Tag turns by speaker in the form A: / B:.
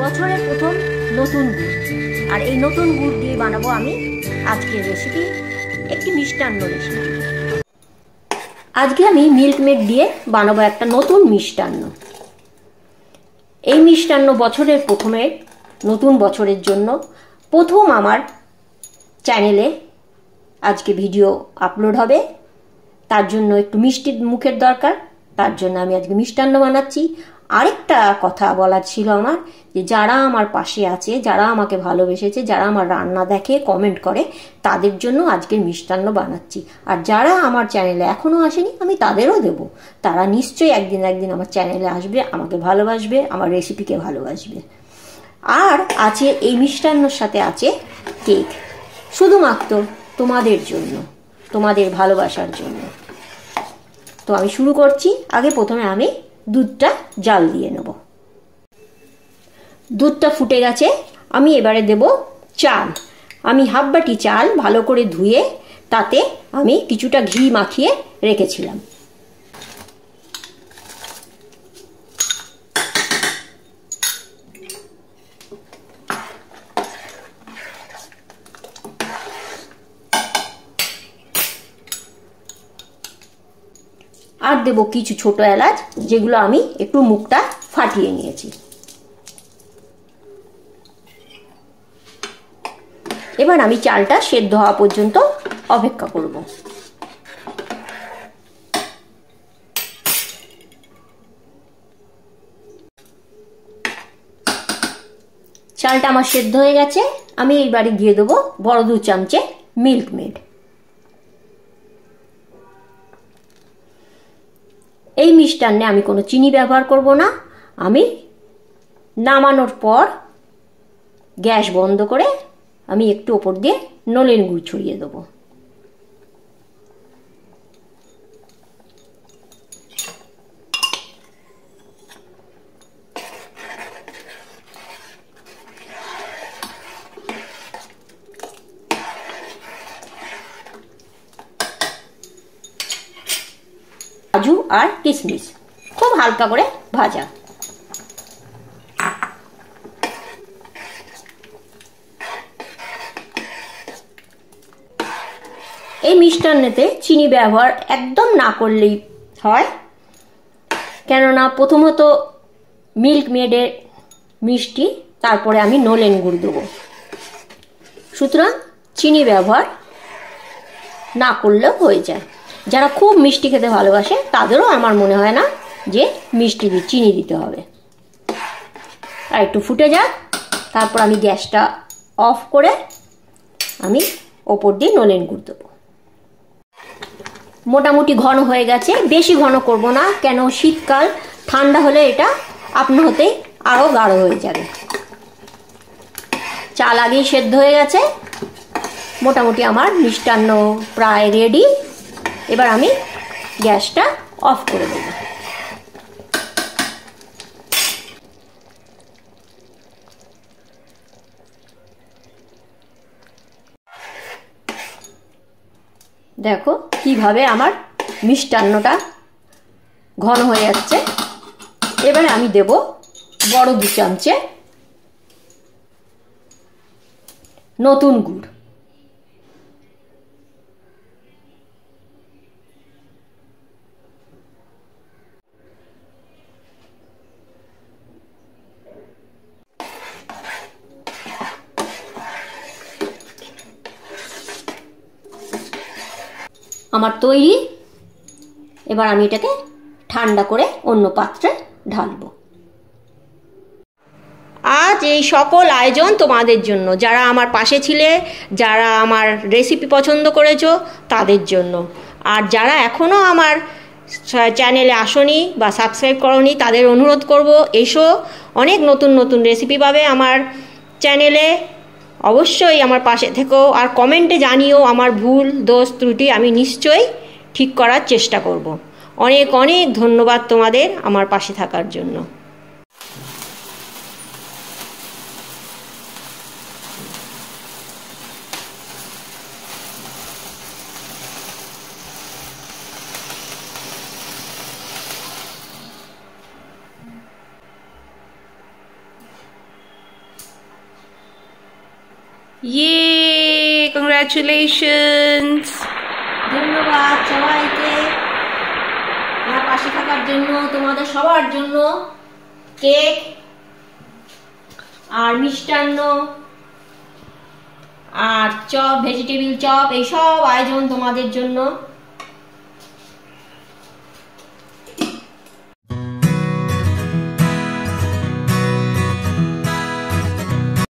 A: বছরের প্রথম নতুন গুড়, আর এই নতুন গুড় দিয়ে বানাবো আমি আজকের রেসিপি, একটি মিষ্টান্ন রেসিপি। আজকে আমি মিল্ক মেড দিয়ে বানাবো একটা নতুন মিষ্টান্ন। এই মিষ্টান্ন বছরের প্রথমে নতুন বছরের জন্য প্রথম আমার চ্যানেলে আজকে ভিডিও আপলোড হবে। তার জন্য একটু মিষ্টি মুখের দরকার, তার জন্য আমি আজকে মিষ্টান্ন বানাচ্ছি। আরেকটা কথা বলার ছিল আমার, যে যারা আমার পাশে আছে, যারা আমাকে ভালোবেসেছে, যারা আমার রান্না দেখে, কমেন্ট করে, তাদের জন্য আজকের মিষ্টান্ন বানাচ্ছি। আর যারা আমার চ্যানেলে এখনও আসেনি, আমি তাদেরও দেব। তারা নিশ্চয়ই একদিন আমার চ্যানেলে আসবে, আমাকে ভালোবাসবে, আমার রেসিপিকে ভালোবাসবে। আর আছে এই মিষ্টান্নর সাথে আছে কেক, শুধুমাত্র তোমাদের জন্য, তোমাদের ভালোবাসার জন্য। তো আমি শুরু করছি। আগে প্রথমে আমি দুধটা জাল দিয়ে নেব। দুধটা ফুটে গেছে, আমি এবারে দেব চাল। আমি হাফ বাটি চাল ভালো করে ধুয়ে তাতে আমি কিছুটা ঘি মাখিয়ে রেখেছিলাম। আর দেব কিছু ছোট এলাচ, যেগুলো আমি একটু মুখটা ফাটিয়ে নিয়েছি। এবার আমি চালটা সেদ্ধ হওয়া পর্যন্ত অপেক্ষা করব। চালটা আমার সেদ্ধ হয়ে গেছে। আমি এইবারে দিয়ে দেবো বড় 2 চামচে মিল্ক মেড। এই মিষ্টান্নে আমি কোনো চিনি ব্যবহার করব না। আমি নামানোর পর গ্যাস বন্ধ করে আমি একটু ওপর দিয়ে নলেন গুড় ছড়িয়ে দেবো। কাজু আর কিশমিশ খুব হালকা করে ভাজা। এই মিষ্টান্নেতে চিনি ব্যবহার একদম না করলেই হয়, কেননা প্রথমত মিল্ক মেডের মিষ্টি, তারপরে আমি নলেন গুড় দেবো। সুতরাং চিনি ব্যবহার না করলেও হয়ে যায়। যারা খুব মিষ্টি খেতে ভালোবাসে তাদেরও আমার মনে হয় না যে মিষ্টি দিয়ে চিনি দিতে হবে। আর একটু ফুটে যাক, তারপর আমি গ্যাসটা অফ করে আমি ওপর দিয়ে নলেন গুড় দেবো। মোটামুটি ঘন হয়ে গেছে, বেশি ঘন করব না, কেন শীতকাল, ঠান্ডা হলে এটা আপনা হতেই আরও গাঢ় হয়ে যাবে। চাল আগেই সেদ্ধ হয়ে গেছে। মোটামুটি আমার মিষ্টান্ন প্রায় রেডি। এবার আমি গ্যাসটা অফ করে দেব। দেখো কিভাবে আমার মিষ্টান্নটা ঘন হয়ে যাচ্ছে। এবারে আমি দেব বড় 2 চামচে নতুন গুড়। আমার তৈরি। এবার আমি এটাকে ঠান্ডা করে অন্য পাত্রে ঢালবো। আজ এই সকল আয়োজন তোমাদের জন্য, যারা আমার পাশে ছিলে, যারা আমার রেসিপি পছন্দ করেছো তাদের জন্য। আর যারা এখনও আমার চ্যানেলে আসনি বা সাবস্ক্রাইব করনি, তাদের অনুরোধ করব, এসো, অনেক নতুন নতুন রেসিপি পাবে আমার চ্যানেলে। অবশ্যই আমার পাশে থেকো, আর কমেন্টে জানিও আমার ভুল দোষ ত্রুটি, আমি নিশ্চয়ই ঠিক করার চেষ্টা করব। অনেক অনেক ধন্যবাদ তোমাদের আমার পাশে থাকার জন্য।
B: Yay! Congratulations!
A: ধন্যবাদ সবাইকে আমার পাশে থাকার জন্য, তোমাদের সবার জন্য কেক আর মিষ্টান্ন আর চপ, ভেজিটেবিল চপ, এইসব আয়োজন তোমাদের জন্য।